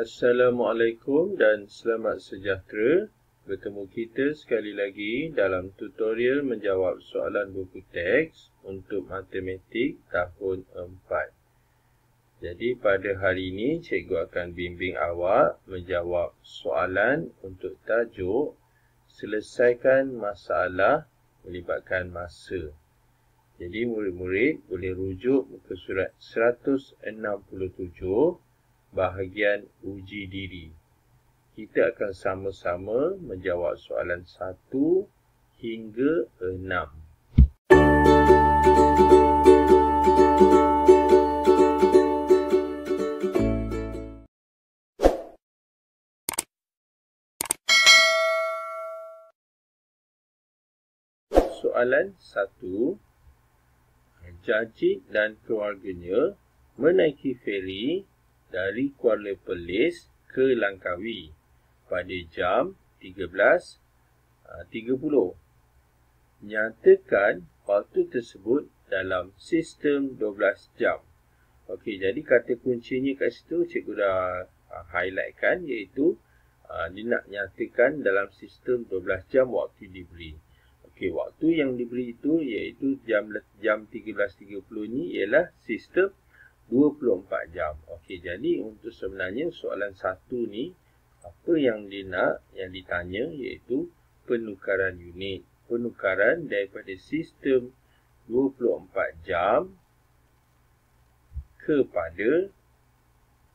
Assalamualaikum dan selamat sejahtera. Bertemu kita sekali lagi dalam tutorial menjawab soalan buku teks untuk matematik tahun 4. Jadi pada hari ini cikgu akan bimbing awak menjawab soalan untuk tajuk selesaikan masalah melibatkan masa. Jadi murid-murid boleh rujuk muka surat 167 bahagian uji diri. Kita akan sama-sama menjawab soalan 1 hingga 6. Soalan 1. Jajik dan keluarganya menaiki feri dari Kuala Perlis ke Langkawi pada jam 13.30. Nyatakan waktu tersebut dalam sistem 12 jam. Okey, jadi kata kuncinya kat situ cikgu dah highlightkan, iaitu dia nak nyatakan dalam sistem 12 jam waktu diberi. Okey, waktu yang diberi itu iaitu jam 13.30 ni ialah sistem 24 jam. Okey, jadi untuk sebenarnya soalan 1 ni, apa yang dia nak, yang ditanya iaitu penukaran unit. Penukaran daripada sistem 24 jam kepada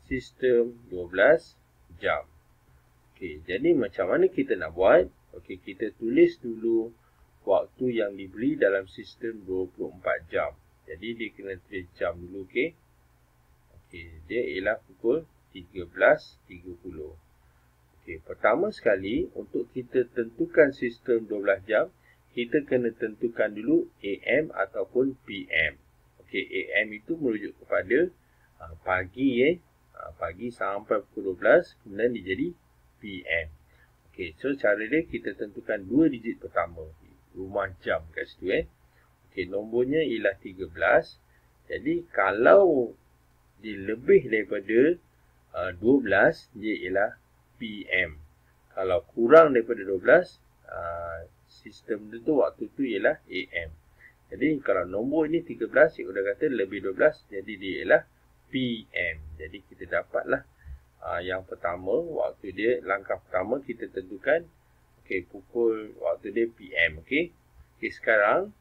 sistem 12 jam. Okey, jadi macam mana kita nak buat? Okey, kita tulis dulu waktu yang diberi dalam sistem 24 jam. Jadi dia kena tulis jam dulu, okey. Okey, dia ialah pukul 13.30. Okey, pertama sekali untuk kita tentukan sistem 12 jam, kita kena tentukan dulu AM ataupun PM. Okey, AM itu merujuk kepada pagi pagi sampai pukul 12, kemudian dia jadi PM. Okey, so cara dia kita tentukan 2 digit pertama, rumah jam kat situ Okey, nombornya ialah 13. Jadi kalau dia lebih daripada 12, dia ialah PM. Kalau kurang daripada 12, sistem tu waktu tu ialah AM. Jadi kalau nombor ini 13, cikgu dah kata lebih 12, jadi dia ialah PM. Jadi kita dapatlah yang pertama, waktu dia, langkah pertama kita tentukan pukul, waktu dia PM. Okey, sekarang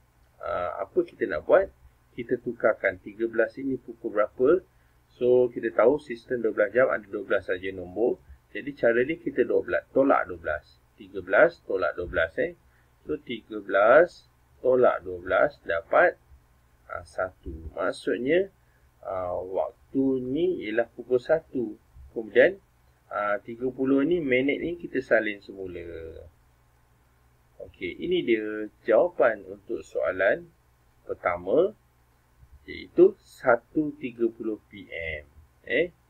apa kita nak buat? Kita tukarkan 13 ini pukul berapa. So, kita tahu sistem 12 jam ada 12 saja nombor. Jadi, cara ni kita tolak 12. 13 tolak 12 So, 13 tolak 12 dapat 1. Maksudnya, waktu ni ialah pukul 1. Kemudian, 30 ni, minit ni kita salin semula. Okey, ini dia jawapan untuk soalan pertama, iaitu 1.30 PM.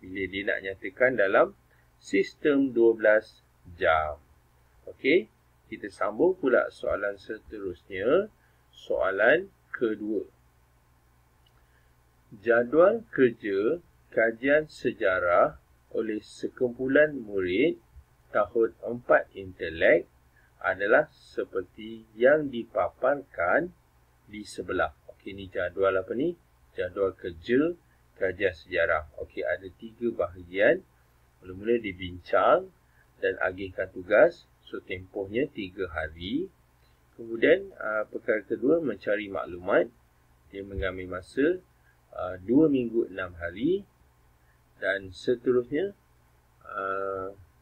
Bila dia nak nyatakan dalam sistem 12 jam. Okey, kita sambung pula soalan seterusnya. Soalan kedua. Jadual kerja kajian sejarah oleh sekumpulan murid tahun 4 intelek adalah seperti yang dipaparkan di sebelah. Okey, ni jadual apa ni? Jadual kerja kajian sejarah. Okey, ada 3 bahagian. Mula-mula dibincang dan agihkan tugas. So, tempohnya 3 hari. Kemudian, perkara kedua, mencari maklumat. Dia mengambil masa 2 minggu 6 hari. Dan seterusnya,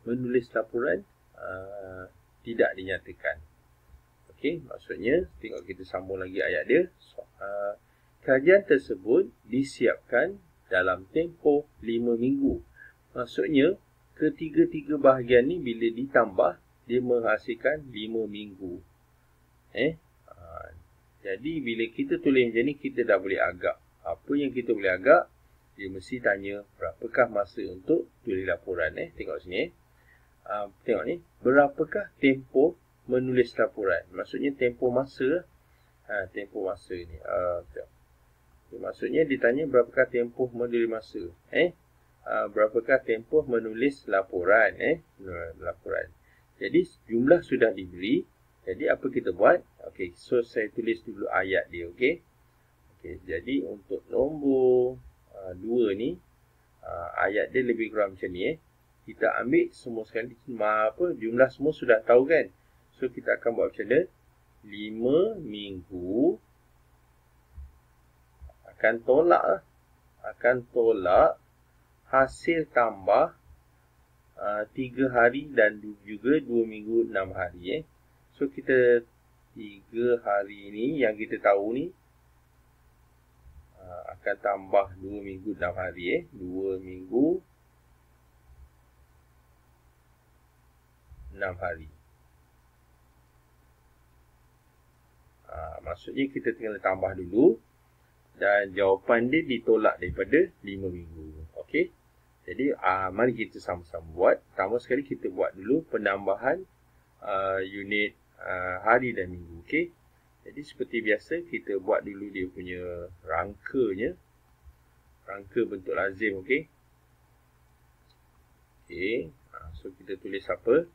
menulis laporan tidak dinyatakan. Okey, maksudnya, tengok kita sambung lagi ayat dia. Kajian tersebut disiapkan dalam tempoh 5 minggu. Maksudnya, ketiga-tiga bahagian ni bila ditambah, dia menghasilkan 5 minggu. Jadi, bila kita tulis macam ni, kita dah boleh agak. Apa yang kita boleh agak, dia mesti tanya, berapakah masa untuk tulis laporan. Tengok sini. Tengok ni. Berapakah tempoh menulis laporan? Maksudnya, tempoh masa. Tempoh masa ni. Maksudnya, ditanya berapakah tempoh menulis masa. berapakah tempoh menulis laporan. Laporan. Jadi jumlah sudah diberi. Jadi apa kita buat? Okey, so saya tulis dulu ayat dia. Okey. Okey, jadi untuk nombor 2 ni, ayat dia lebih kurang macam ni. Kita ambil semua sekali, jumlah semua sudah tahu kan. So kita akan buat macam mana? 5 minggu akan tolak hasil tambah 3 hari dan juga 2 minggu 6 hari. So kita 3 hari ni yang kita tahu ni akan tambah 2 minggu 6 hari. 2 minggu 6 hari. Maksudnya kita kena tambah dulu. Dan jawapan dia ditolak daripada 5 minggu. Okey. Jadi mari kita sama-sama buat. Pertama sekali kita buat dulu penambahan unit hari dan minggu. Okey. Jadi seperti biasa kita buat dulu dia punya rangkanya. Rangka bentuk lazim. Okey. Okey. So kita tulis apa?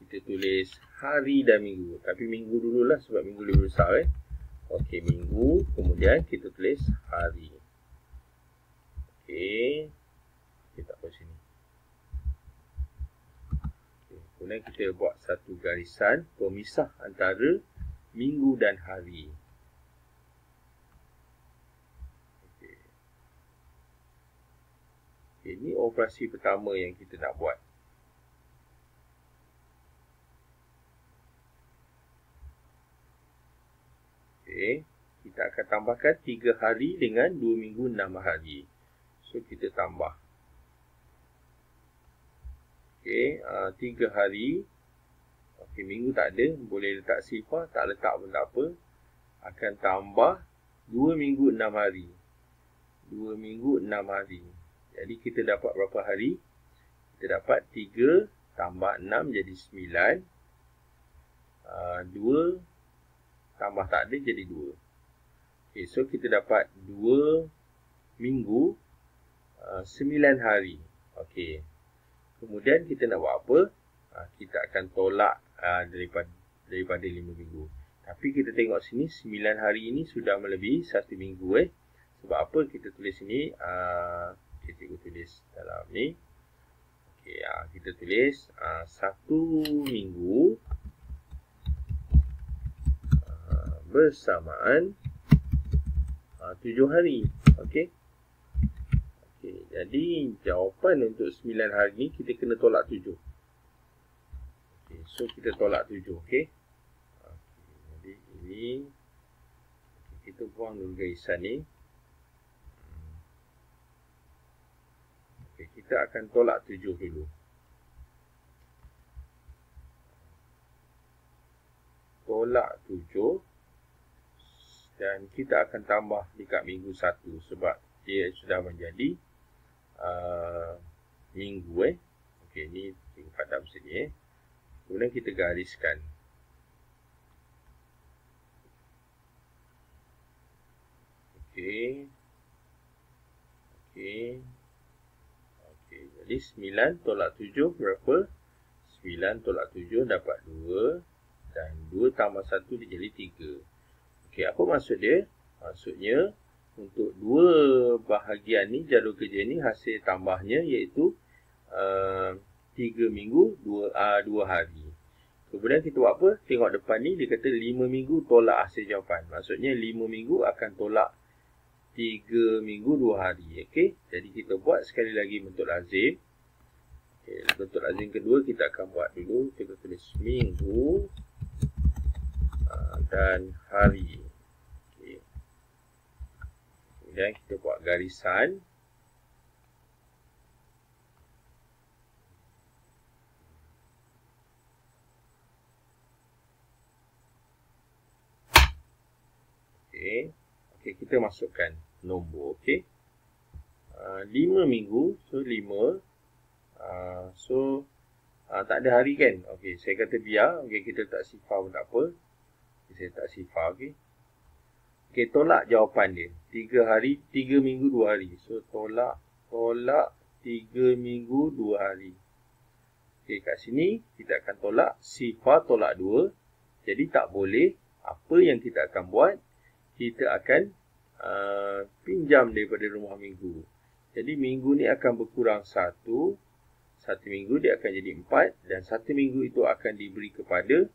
Kita tulis hari dan minggu. Tapi minggu dululah sebab minggu lebih besar. Okey, minggu. Kemudian kita tulis hari. Okey. Kita taruh sini. Okay. Kemudian kita buat satu garisan pemisah antara minggu dan hari. Okay. Okay, ini operasi pertama yang kita nak buat. Okay. Kita akan tambahkan 3 hari dengan 2 minggu 6 hari. So kita tambah. Okay, 3 hari. Okay, minggu tak ada. Boleh letak sifar, tak letak pun tak apa. Akan tambah 2 minggu 6 hari. 2 minggu 6 hari. Jadi kita dapat berapa hari? Kita dapat 3 tambah 6 jadi 9. 2 tambah tak ada jadi 2. Okay, so kita dapat 2 minggu 9 hari. Okay. Kemudian kita nak buat apa? Kita akan tolak daripada 5 minggu. Tapi kita tengok sini 9 hari ini sudah melebihi 1 minggu. Sebab apa kita tulis sini? Kita tulis dalam ni. Okay, kita tulis 1 minggu bersamaan 7 hari. Okey. Okey, jadi jawapan untuk 9 hari ni kita kena tolak 7. Okey, so kita tolak 7, okey. Jadi ini kita buang dulu garisan ni. Okey, kita akan tolak 7 dulu. Tolak 7. Dan kita akan tambah dekat minggu 1 sebab dia sudah menjadi minggu. Okey, ni cikgu padam sini. Kemudian kita gariskan. Okey. Okey. Okey, jadi 9 tolak 7 berapa? 9 tolak 7 dapat 2. Dan 2 tambah 1 dia jadi 3. Okey, apa maksud dia? Maksudnya, untuk 2 bahagian ni, jadual kerja ni, hasil tambahnya iaitu 3 minggu, 2 hari. Kemudian kita buat apa? Tengok depan ni, dia kata 5 minggu tolak hasil jawapan. Maksudnya, 5 minggu akan tolak 3 minggu, 2 hari. Okey, jadi kita buat sekali lagi bentuk lazim. Okey, bentuk lazim kedua, kita akan buat dulu. Kita tulis minggu dan hari. Okay. Kemudian kita buat garisan. Okay. Okay, kita masukkan nombor. Okay. 5 minggu. So 5. Tak ada hari kan? Okay, saya kata biar. Okay, kita tak sifar pun tak apa. Saya tak sifar, okey. Okey, tolak jawapan dia. 3 hari, 3 minggu, 2 hari. So, tolak 3 minggu 2 hari. Okey, kat sini kita akan tolak sifar tolak 2. Jadi tak boleh. Apa yang kita akan buat, kita akan pinjam daripada rumah minggu. Jadi minggu ni akan berkurang 1. 1 minggu dia akan jadi 4 dan 1 minggu itu akan diberi kepada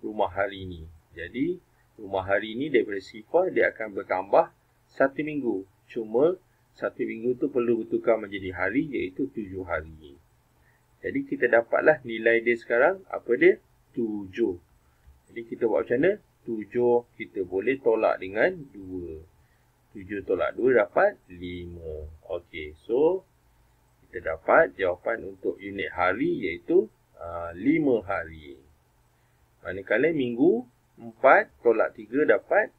rumah hari ni. Jadi rumah hari ni daripada sifar dia akan bertambah 1 minggu. Cuma 1 minggu tu perlu bertukar menjadi hari, iaitu 7 hari. Jadi kita dapatlah nilai dia sekarang, apa dia? 7. Jadi kita buat macam mana? 7 kita boleh tolak dengan 2. 7 tolak 2 dapat 5. Okey, so kita dapat jawapan untuk unit hari iaitu 5 hari. Manakala minggu 4 tolak 3 dapat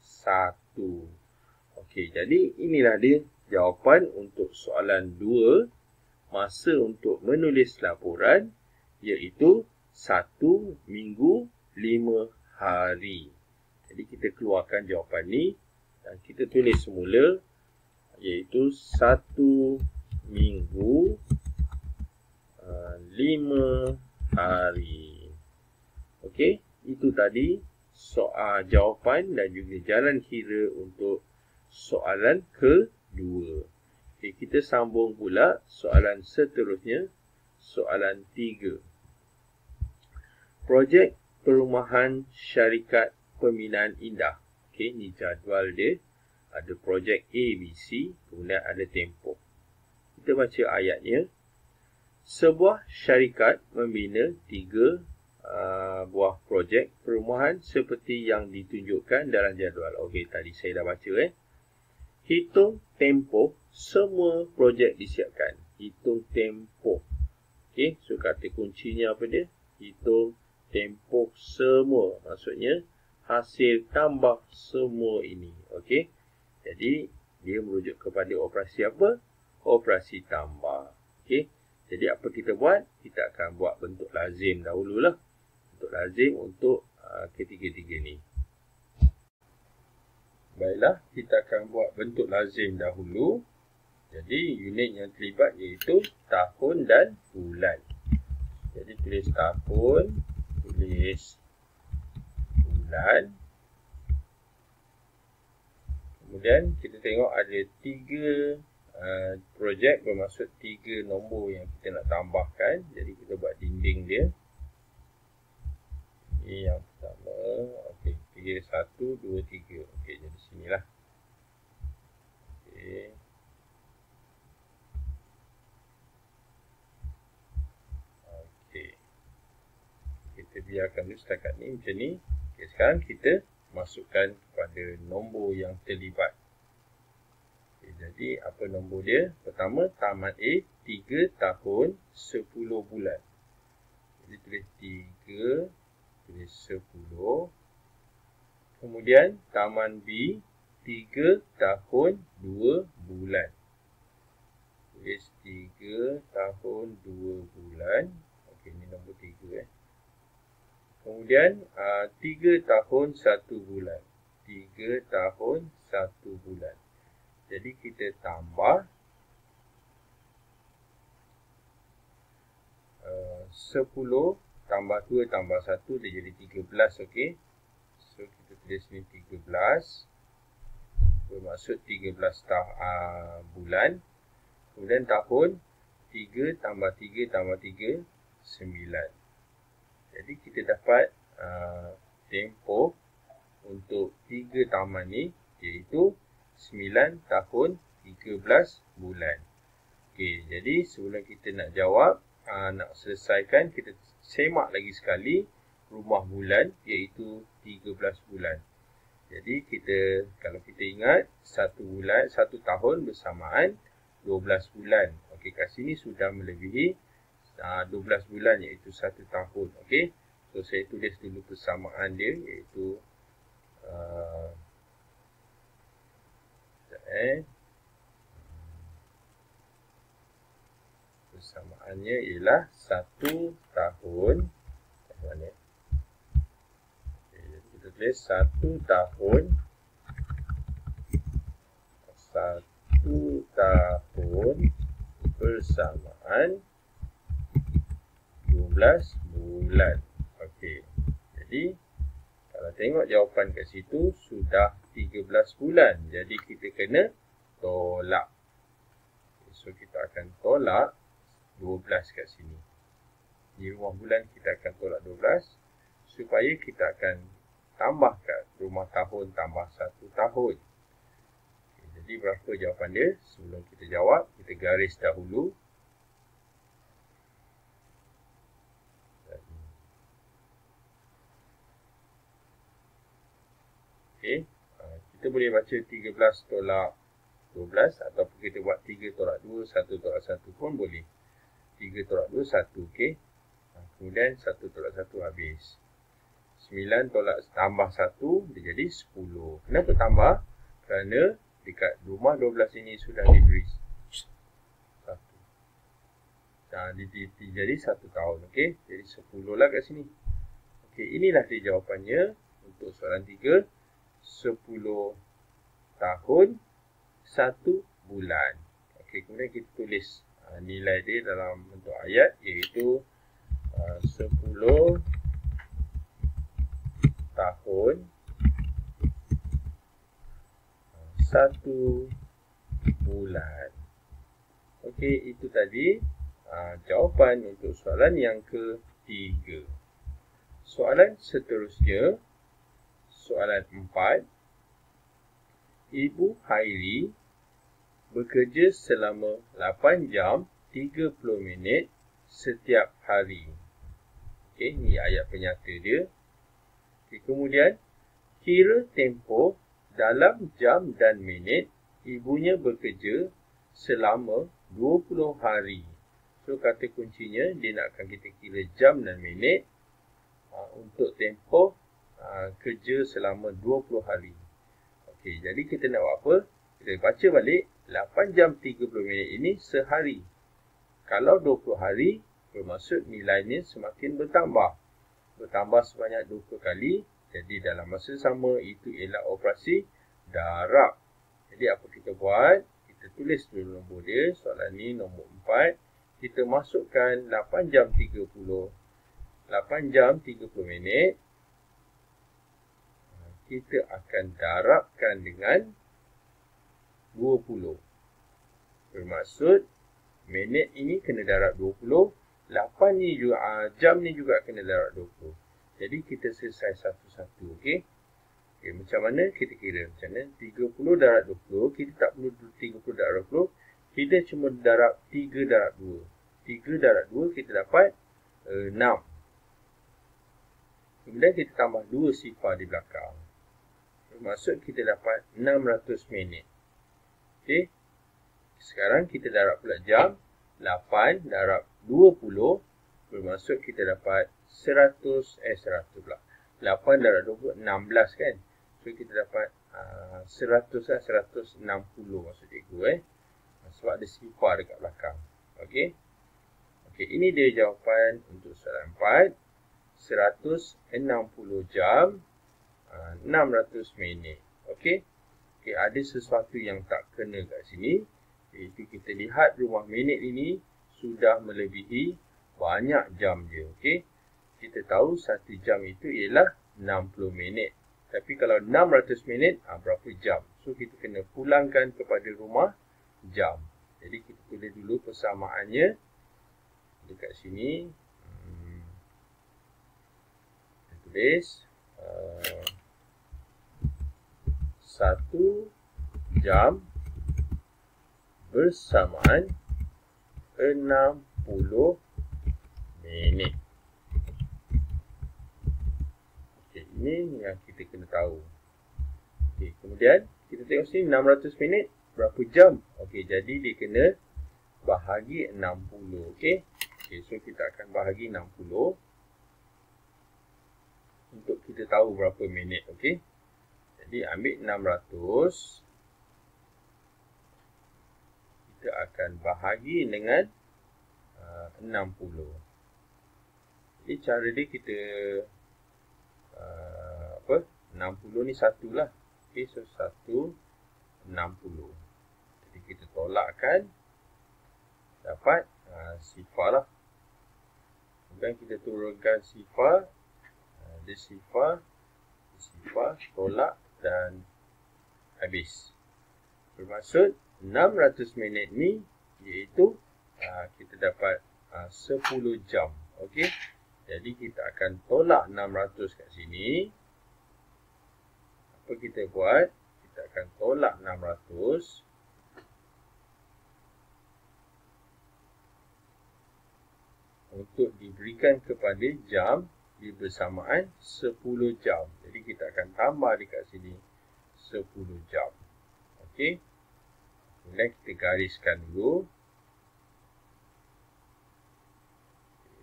1. Okey, jadi inilah dia jawapan untuk soalan 2. Masa untuk menulis laporan iaitu 1 minggu 5 hari. Jadi kita keluarkan jawapan ni dan kita tulis semula iaitu 1 minggu 5 hari. Okey, itu tadi soal jawapan dan juga jalan kira untuk soalan kedua. Okay, kita sambung pula soalan seterusnya, soalan 3. Projek perumahan syarikat pembinaan indah. Okey, ni jadual dia. Ada projek A, B, C, kemudian ada tempoh. Kita baca ayatnya. Sebuah syarikat membina 3 buah projek perumahan seperti yang ditunjukkan dalam jadual. Okey, tadi saya dah baca. Hitung tempoh semua projek disiapkan. Hitung tempoh. Okey, so kata kuncinya apa dia? Hitung tempoh semua. Maksudnya hasil tambah semua ini. Okey, jadi dia merujuk kepada operasi apa? Operasi tambah. Okey, jadi apa kita buat? Kita akan buat bentuk lazim dahululah. Bentuk lazim untuk ketiga-tiga ni. Baiklah, kita akan buat bentuk lazim dahulu. Jadi unit yang terlibat iaitu tahun dan bulan. Jadi tulis tahun, tulis bulan. Kemudian kita tengok ada 3 projek, bermaksud 3 nombor yang kita nak tambahkan. Jadi kita buat dinding dia. Ini yang pertama. Okey, 1, 2, 3. Okey, jadi sinilah. Okey. Okey. Kita biarkan dulu setakat ni macam ni. Okey, sekarang kita masukkan kepada nombor yang terlibat. Okay, jadi apa nombor dia? Pertama, tamat A 3 tahun 10 bulan. Jadi tulis 3, tulis 10. Kemudian taman B 3 tahun 2 bulan. Tulis 3 tahun 2 bulan. Okey, ini nombor 3 Kemudian 3 tahun 1 bulan. 3 tahun 1 bulan. Jadi kita tambah 10 tambah 2 tambah 1 dia jadi 13. Okey. So kita tulis ni 13. Bermaksud 13 bulan. Kemudian tahun 3 tambah 3 tambah 3 9. Jadi kita dapat tempoh untuk 3 taman ni iaitu 9 tahun 13 bulan. Okey, jadi sebelum kita nak jawab, nak selesaikan, kita semak lagi sekali rumah bulan iaitu 13 bulan. Jadi kita, kalau kita ingat, 1 bulan, 1 tahun bersamaan 12 bulan. Okey, kat sini sudah melebihi 12 bulan iaitu 1 tahun. Okey, so saya tulis dulu persamaan dia iaitu persamaannya ialah 1 tahun. Mana? Okay, jadi kita tulis 1 tahun 1 tahun bersamaan 12 bulan. Okey. Jadi kalau tengok jawapan kat situ sudah 13 bulan. Jadi kita kena tolak. So kita akan tolak 12 kat sini. Di rumah bulan kita akan tolak 12 supaya kita akan tambah kat rumah tahun tambah 1 tahun. Okay, jadi berapa jawapan dia? Sebelum kita jawab, kita garis dahulu. Okay. Kita boleh baca 13 tolak 12 ataupun kita buat 3 tolak 2, 1 tolak 1 pun boleh. 3 tolak 2, 1. Okay. Kemudian 1 tolak 1 habis. 9 tolak tambah 1, dia jadi 10. Kenapa tambah? Kerana dekat rumah 12 ini sudah diberi 1. Jadi 1 tahun. Okay. Jadi 10 lah kat sini. Okay. Inilah dia jawapannya untuk soalan 3. 10 tahun 1 bulan. Okey, kemudian kita tulis nilai dia dalam bentuk ayat, iaitu 10 tahun 1 bulan. Okey, itu tadi jawapan untuk soalan yang ketiga. Soalan seterusnya, soalan 4. Ibu Hairi bekerja selama 8 jam 30 minit setiap hari. Okey, ni ayat penyata dia. Okey, kemudian kira tempoh dalam jam dan minit ibunya bekerja selama 20 hari. So kata kuncinya dia nakkan kita kira jam dan minit untuk tempoh kerja selama 20 hari. Okey, jadi kita nak buat apa? Kita baca balik 8 jam 30 minit ini sehari. Kalau 20 hari, bermaksud nilainya semakin bertambah. Bertambah sebanyak 20 kali. Jadi dalam masa sama, itu ialah operasi darab. Jadi apa kita buat? Kita tulis dulu nombor dia. Soalan ni nombor 4. Kita masukkan 8 jam 30 minit. Kita akan darabkan dengan 20. Bermaksud minit ini kena darab 20, 8 ni juga jam ni juga kena darab 20. Jadi kita selesai satu-satu, okey. Okey, macam mana kita kira? Macam mana? 30 darab 20, kita tak perlu 30 darab 20, kita cuma darab 3 darab 2. 3 darab 2 kita dapat 6. Kemudian kita tambah 2 sifar di belakang. Bermaksud kita dapat 600 minit. Okey. Sekarang kita darab pula jam. 8 darab 20. Bermaksud kita dapat 100 pula. 8 darab 20, 16 kan. So kita dapat 100 lah, 160 maksud cikgu sebab ada sifar dekat belakang. Okey. Okey, ini dia jawapan untuk soalan 4. 160 jam 600 minit. Okey. Okey, ada sesuatu yang tak kena kat sini. Iaitu kita lihat rumah minit ini sudah melebihi banyak jam dia. Okey. Kita tahu 1 jam itu ialah 60 minit. Tapi kalau 600 minit, berapa jam? So kita kena pulangkan kepada rumah jam. Jadi kita tulis dulu persamaannya dekat sini. Kita tulis 1 jam bersamaan 60 minit. Okey, ini yang kita kena tahu. Okey, kemudian kita tengok sini 600 minit berapa jam? Okey, jadi dia kena bahagi 60. Okey. Okey, so kita akan bahagi 60 untuk kita tahu berapa minit. Okey. Jadi ambil 600, kita akan bahagi dengan 60. Jadi cara dia kita 60 ni 1 lah. Okey, so 1 60. Jadi kita tolakkan dapat sifar lah. Kemudian kita turunkan sifar, dia sifar, tolak dan habis. Bermaksud 600 minit ni iaitu kita dapat 10 jam. Okey. Jadi kita akan tolak 600 kat sini. Apa kita buat? Kita akan tolak 600. Untuk diberikan kepada jam di bersamaan 10 jam. Jadi kita akan tambah dekat sini 10 jam. Okey. Kemudian kita gariskan dulu.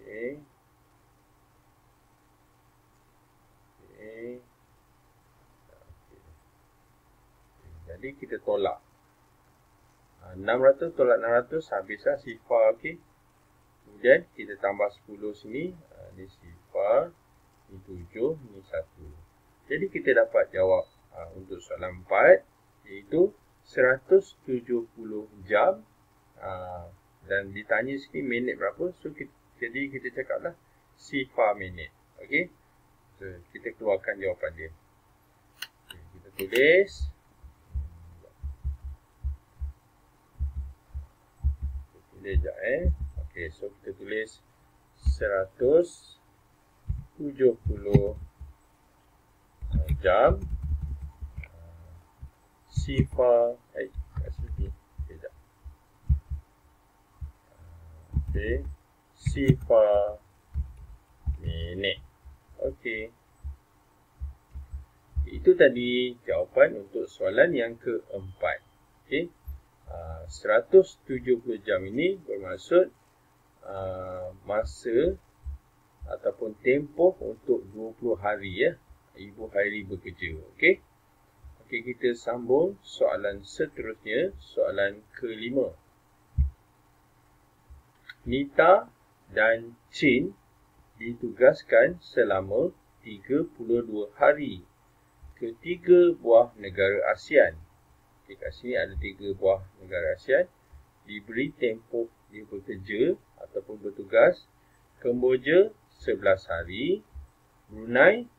Okey. Jadi kita tolak 600 tolak 600 habislah sifar. Okey. Kemudian kita tambah 10 sini. Ni sifar, ni 7, ni 1. Jadi kita dapat jawab untuk soalan 4 iaitu 170 jam. Dan ditanya sini minit berapa. So jadi kita cakaplah sifar minit. Okey. So kita keluarkan jawapan dia. Okay, kita tulis. Tulis sekejap Okey, so kita tulis 170 jam sifar kat sini. Sekejap. Okey, sifar minit. Okey. Itu tadi jawapan untuk soalan yang keempat. Okey. 170 jam ini bermaksud masa ataupun tempoh untuk 20 hari ibu Hairi bekerja. Okey. Okey, kita sambung soalan seterusnya, soalan kelima. Nita dan Chin ditugaskan selama 32 hari ke 3 buah negara ASEAN. Okay, kat sini ada 3 buah negara ASEAN. Diberi tempoh dia bekerja ataupun bertugas. Kemboja 11 hari. Brunei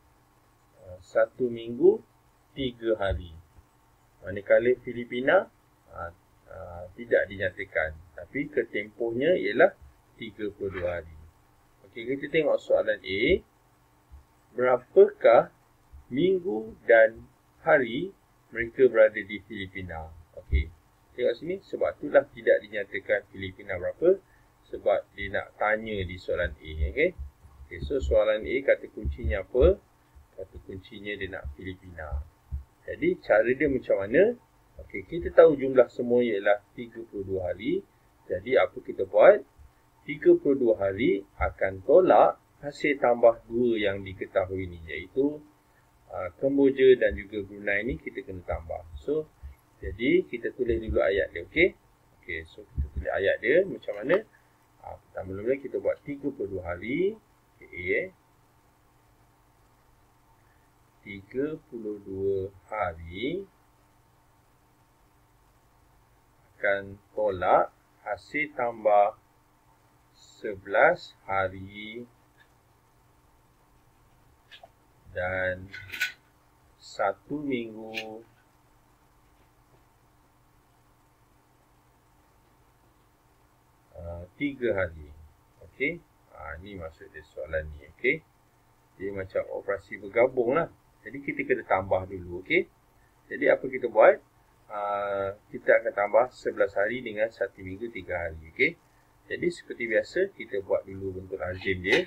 1 minggu 3 hari. Manakala Filipina tidak dinyatakan. Tapi ketempohnya ialah 32 hari. Okey, kita tengok soalan A. Berapakah minggu dan hari mereka berada di Filipina? Okey, tengok sini. Sebab itulah tidak dinyatakan Filipina berapa. Sebab dia nak tanya di soalan A. Okey, so soalan A kata kuncinya apa? Kata kuncinya dia nak Filipina. Jadi cara dia macam mana? Okey, kita tahu jumlah semua ialah 32 hari. Jadi apa kita buat? 32 hari akan tolak hasil tambah 2 yang diketahui ni, iaitu Kemboja dan juga Brunei ni kita kena tambah. So, jadi kita tulis dulu ayat dia, okey? Okey, so kita tulis ayat dia macam mana? Pertama-tama kita buat 32 hari. Okay, 32 hari akan tolak hasil tambah 11 hari dan 1 minggu tiga hari. Okey. Ni maksud dia soalan ni. Okey. Dia macam operasi bergabung lah. Jadi kita kena tambah dulu. Okey. Jadi apa kita buat? Kita akan tambah 11 hari dengan 1 minggu 3 hari. Okey. Jadi seperti biasa kita buat dulu bentuk lazim dia.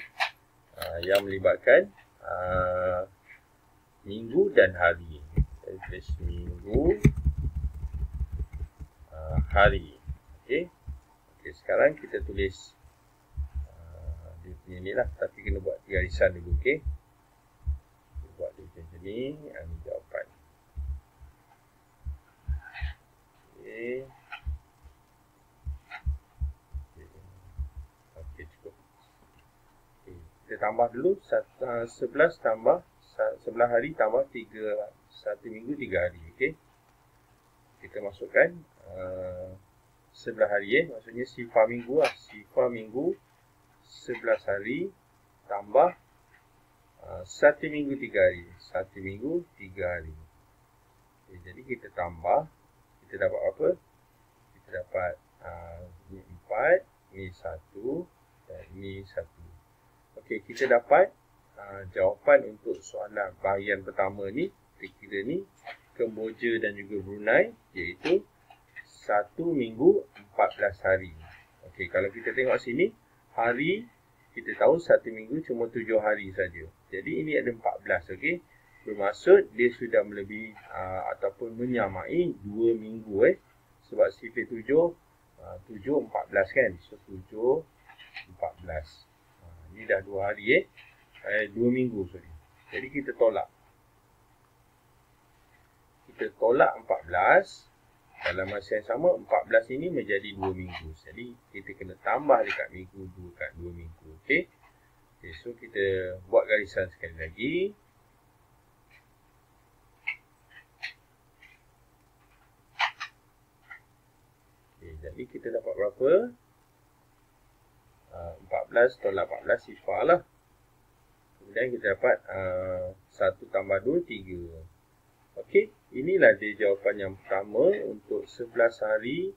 Yang melibatkan minggu dan hari. Tulis minggu, hari. Okey. Okey, sekarang kita tulis dia punya ni lah, tapi kena buat garisan dulu. Okey. Kita buat dia macam ni. Ini jawapan. Okey. Okey, cukup. Okey, kita tambah dulu 11 tambah 11 hari tambah 1 minggu 3 hari. Okey. Kita masukkan 11 hari maksudnya sifar minggu lah. Sifar minggu 11 hari tambah 1 minggu 3 hari. 1 minggu 3 hari. Okay, jadi kita tambah, kita dapat apa? Kita dapat ni 4, ni 1 dan ni 1. Okey, kita dapat jawapan untuk soalan bahagian pertama ni, kita kira ni Kemboja dan juga Brunei, iaitu 1 minggu 14 hari. Okey, kalau kita tengok sini, hari kita tahu 1 minggu cuma 7 hari saja. Jadi ini ada 14, okey. Bermaksud dia sudah melebihi ataupun menyamai 2 minggu sebab sifar 7 14 kan. So 7 14. Ini dah 2 hari 2 minggu sorry. Jadi kita tolak. Kita tolak 14. Dalam masa yang sama 14 ini menjadi 2 minggu. Jadi kita kena tambah dekat minggu 2 kat 2 minggu. Okey. Okay, so kita buat garisan sekali lagi. Jadi kita dapat berapa? 14 tolak 14 sifar lah. Kemudian kita dapat 1 tambah 2, 3. Okey, inilah dia jawapan yang pertama untuk 11 hari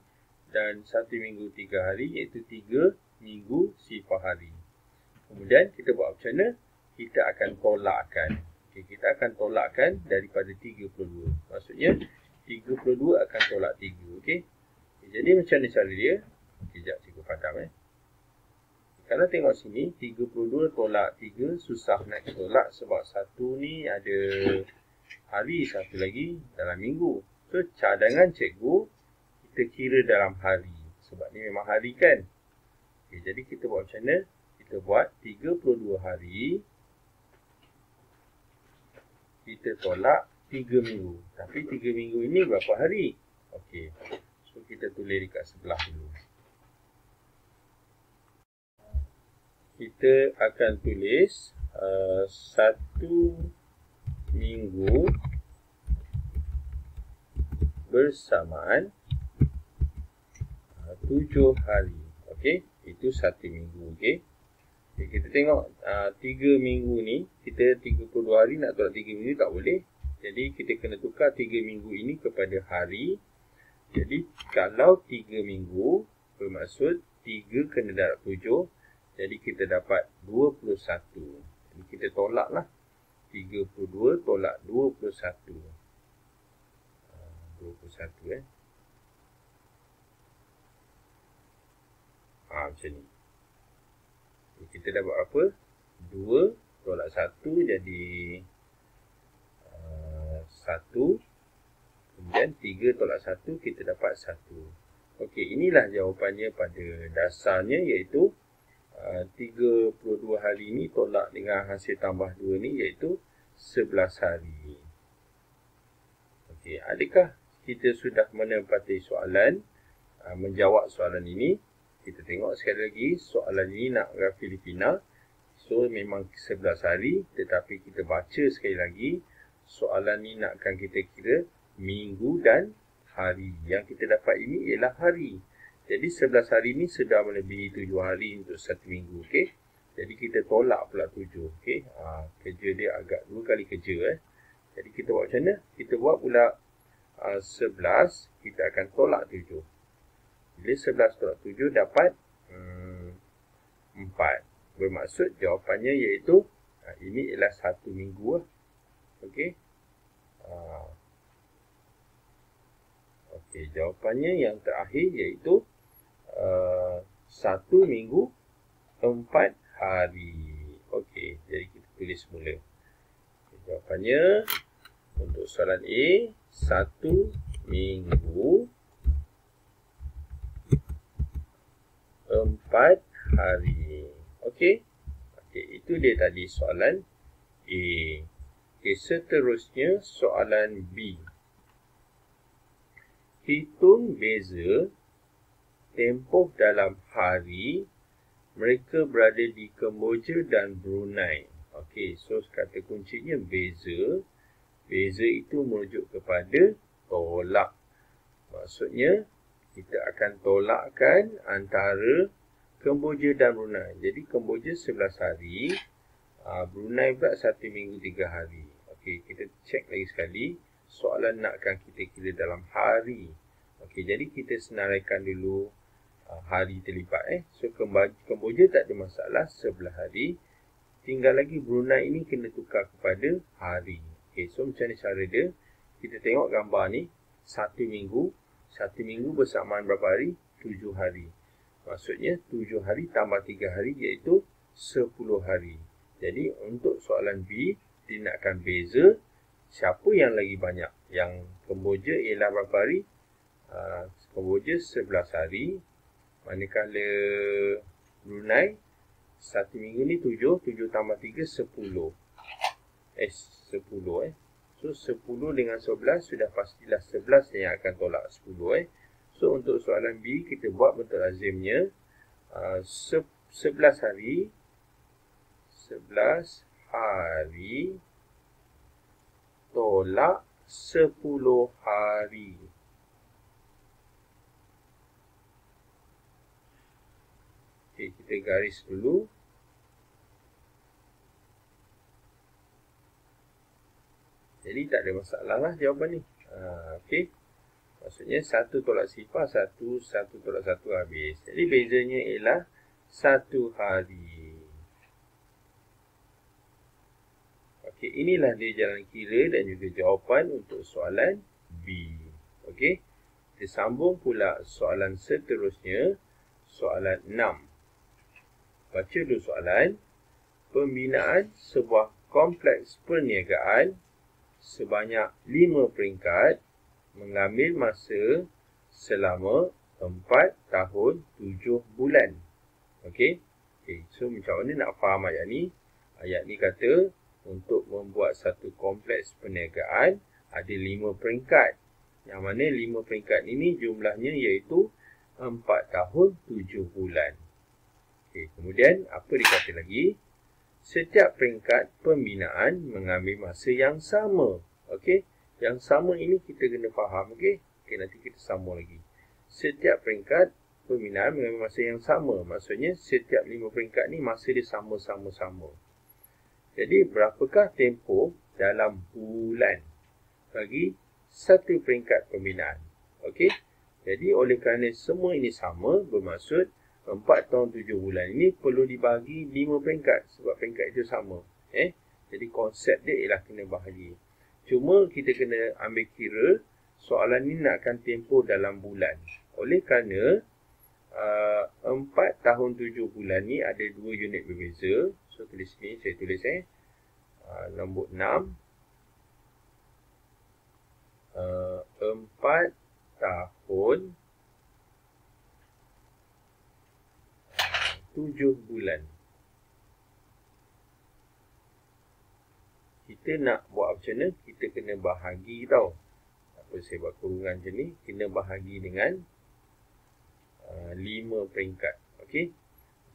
dan 1 minggu 3 hari, iaitu 3 minggu sifar hari. Kemudian kita buat macam mana? Kita akan tolakkan. Okey, kita akan tolakkan daripada 32. Maksudnya 32 akan tolak 3. Okey. Jadi macam mana cara dia? Sekejap cikgu padam Kalau tengok sini 32 tolak 3 susah nak tolak sebab satu ni ada hari, satu lagi dalam minggu. So cadangan cikgu kita kira dalam hari sebab ni memang hari kan. Okay, jadi kita buat macam mana? Kita buat 32 hari kita tolak 3 minggu. Tapi 3 minggu ini berapa hari? Okey. So, kita tulis dekat sebelah dulu. Kita akan tulis 1 minggu bersamaan 7 hari. Okey, itu 1 minggu. Okey. Okay, kita tengok 3 minggu ni, kita 32 hari nak tolak 3 minggu tak boleh. Jadi kita kena tukar 3 minggu ini kepada hari. Jadi, kalau 3 minggu, bermaksud 3 kena darab 7. Jadi, kita dapat 21. Jadi, kita tolaklah. 32 tolak 21. 21 macam ni. Jadi, kita dapat apa? 2 tolak 1 jadi 1. Kemudian 3 tolak 1, kita dapat 1. Okey, inilah jawapannya pada dasarnya, iaitu 32 hari ni tolak dengan hasil tambah 2 ni, iaitu 11 hari. Okey, adakah kita sudah menepati soalan, menjawab soalan ini? Kita tengok sekali lagi, soalan ini nak ke Filipina. So, memang 11 hari, tetapi kita baca sekali lagi, soalan ni nakkan kita kira minggu dan hari. Yang kita dapat ini ialah hari. Jadi 11 hari ni sudah melebihi 7 hari untuk 1 minggu. Okey. Jadi kita tolak pula 7. Okey. Kerja dia agak 2 kali kerja. Jadi kita buat macam mana? Kita buat pula 11. Kita akan tolak 7. Bila 11 tolak 7 dapat 4. Bermaksud jawapannya iaitu ini ialah 1 minggu. Okey. Okey, jawapannya yang terakhir iaitu 1 minggu 4 hari. Okey, jadi kita tulis semula. Okay, jawapannya untuk soalan A, 1 minggu 4 hari. Okey. Okey, itu dia tadi soalan A. Okey, seterusnya soalan B. Hitung beza tempoh dalam hari mereka berada di Kemboja dan Brunei. Okey, so kata kuncinya beza. Beza itu merujuk kepada tolak. Maksudnya kita akan tolakkan antara Kemboja dan Brunei. Jadi Kemboja 11 hari, Brunei pula 1 minggu 3 hari. Okey, kita cek lagi sekali. Soalan nakkan kita kira dalam hari. Okey, jadi kita senaraikan dulu hari terlibat. So Kemboja tak ada masalah, 11 hari. Tinggal lagi Brunei ini kena tukar kepada hari. Okey, so macam ni cara dia. Kita tengok gambar ni, 1 minggu. 1 minggu bersamaan berapa hari? 7 hari. Maksudnya 7 hari tambah 3 hari iaitu 10 hari. Jadi untuk soalan B, dia nakkan beza siapa yang lagi banyak. Yang Kemboja ialah berapa hari? Kemboja 11 hari. Manakala Brunei 1 minggu ni 7 tambah 3 10. 10 So 10 dengan 11 sudah pastilah 11 yang akan tolak 10 So untuk soalan B kita buat bentuk lazimnya 11 hari 11 hari tolak 10 hari. Okey, kita garis dulu. Jadi tak ada masalah lah jawapan ni. Okey. Maksudnya 1 tolak sifar 1, 1 tolak 1 habis. Jadi bezanya ialah 1 hari. Okey, inilah dia jalan kira dan juga jawapan untuk soalan B. Okey. Kita sambung pula soalan seterusnya, soalan 6. Baca dulu soalan. Pembinaan sebuah kompleks perniagaan sebanyak 5 peringkat mengambil masa selama 4 tahun 7 bulan. Okey. So macam mana nak faham ayat ni? Ayat ni kata untuk membuat satu kompleks perniagaan ada 5 peringkat. Yang mana 5 peringkat ini jumlahnya iaitu 4 tahun 7 bulan. Okey, kemudian apa dikata lagi? Setiap peringkat pembinaan mengambil masa yang sama. Okey, yang sama ini kita kena faham. Okey, nanti kita sambung lagi. Setiap peringkat pembinaan mengambil masa yang sama. Maksudnya setiap 5 peringkat ni masa dia sama-sama. Jadi berapakah tempoh dalam bulan bagi satu peringkat pembinaan? Okey, jadi oleh kerana semua ini sama, bermaksud 4 tahun 7 bulan ini perlu dibagi 5 peringkat sebab peringkat itu sama. Jadi konsep dia ialah kena bahagi. Cuma kita kena ambil kira soalan ni nakkan tempoh dalam bulan. Oleh kerana 4 tahun 7 bulan ni ada 2 unit berbeza. So tulis ni, saya tulis nombor 6. 4 tahun 7 bulan. Kita nak buat macam mana? Kita kena bahagi tau. Apa saya buat kurungan macam ni? Kena bahagi dengan 5 peringkat. Okey.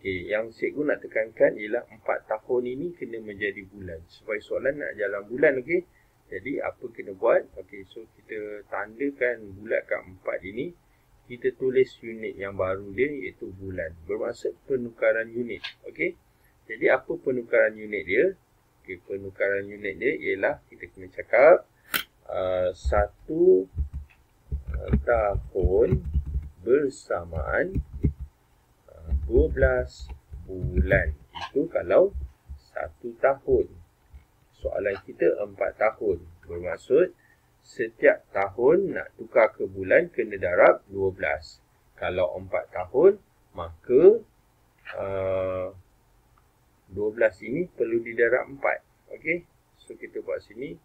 Yang cikgu nak tekankan ialah 4 tahun ini kena menjadi bulan. Supaya soalan nak jalan bulan. Okey. Jadi apa kena buat? Okey, so kita tandakan bulatkan 4 ini. Kita tulis unit yang baru dia iaitu bulan. Bermaksud penukaran unit. Okey. Jadi apa penukaran unit dia? Okey, penukaran unit dia ialah kita kena cakap 1 tahun bersamaan 12 bulan. Itu kalau 1 tahun. Soalan kita 4 tahun. Bermaksud setiap tahun nak tukar ke bulan kena darab 12. Kalau 4 tahun, maka 12 ini perlu didarab 4. Okey. So kita buat sini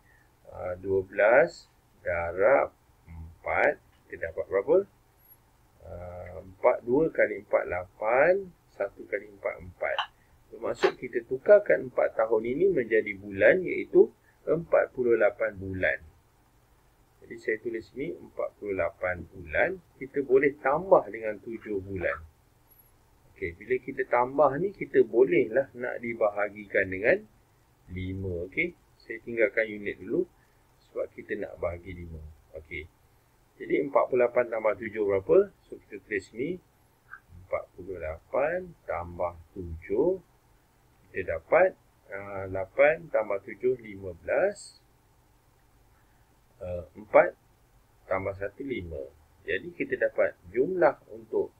12 darab 4. Kita dapat berapa? 2 kali 4 8. 1 kali 4 4. Bermaksud kita tukarkan 4 tahun ini menjadi bulan iaitu 48 bulan. Jadi saya tulis ni 48 bulan. Kita boleh tambah dengan 7 bulan. Okey, bila kita tambah ni, kita bolehlah nak dibahagikan dengan 5. Okey, saya tinggalkan unit dulu sebab kita nak bahagi 5. Okey, jadi 48 tambah 7 berapa? So kita sini 48 tambah 7. Kita dapat 8 tambah 7, 15. 4 tambah 1, 5. Jadi kita dapat jumlah untuk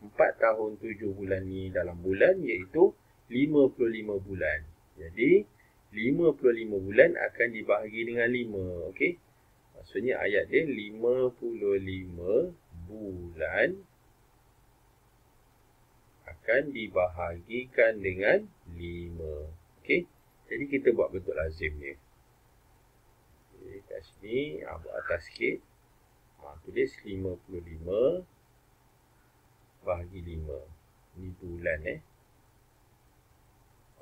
4 tahun 7 bulan ni dalam bulan iaitu 55 bulan. Jadi 55 bulan akan dibahagi dengan 5. Okey. Maksudnya ayat dia 55 bulan akan dibahagikan dengan 5. Okey. Jadi kita buat bentuk lazim ni. Okay, kat sini buat atas sikit. Tulis 55 bahagi 5. Ni bulan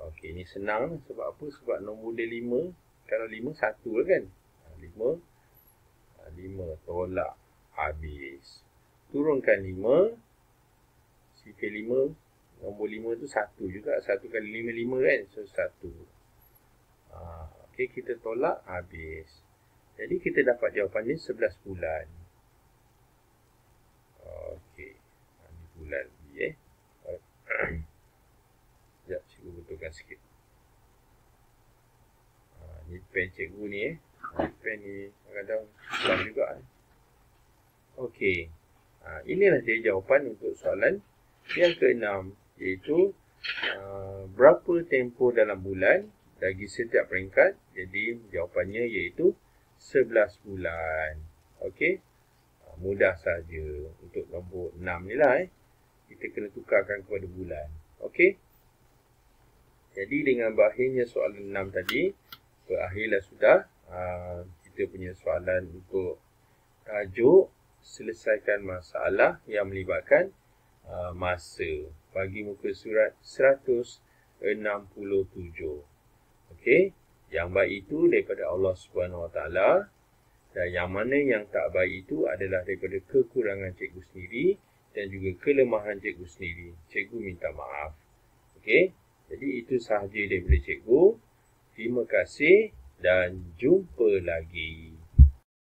Okey, ni senang. Sebab apa? Sebab nombor dia 5. Kalau 5, 1 lah kan? 5 tolak habis. Turunkan 5. Sifir 5. Nombor 5 tu 1 juga. 1 kali 5, 5 kan? So, 1. Okey, kita tolak habis. Jadi, kita dapat jawapan ni 11 bulan. Okey. Ni bulan ni sekejap, cikgu betulkan sikit. Ni pen cikgu ni pen ni kadang-kadang susah juga Okey. Inilah dia jawapan untuk soalan yang ke-6, iaitu berapa tempoh dalam bulan bagi setiap peringkat. Jadi jawapannya iaitu 11 bulan. Okey. Mudah saja untuk nombor 6 ni lah kita kena tukarkan kepada bulan. Okey. Jadi dengan berakhirnya soalan 6 tadi, berakhirlah sudah kita punya soalan untuk tajuk selesaikan masalah yang melibatkan masa bagi muka surat 167. Okey, yang baik itu daripada Allah Subhanahu Wa Taala, dan yang mana yang tak baik itu adalah daripada kekurangan cikgu sendiri dan juga kelemahan cikgu sendiri. Cikgu minta maaf. Okey. Jadi itu sahaja daripada cikgu. Terima kasih dan jumpa lagi.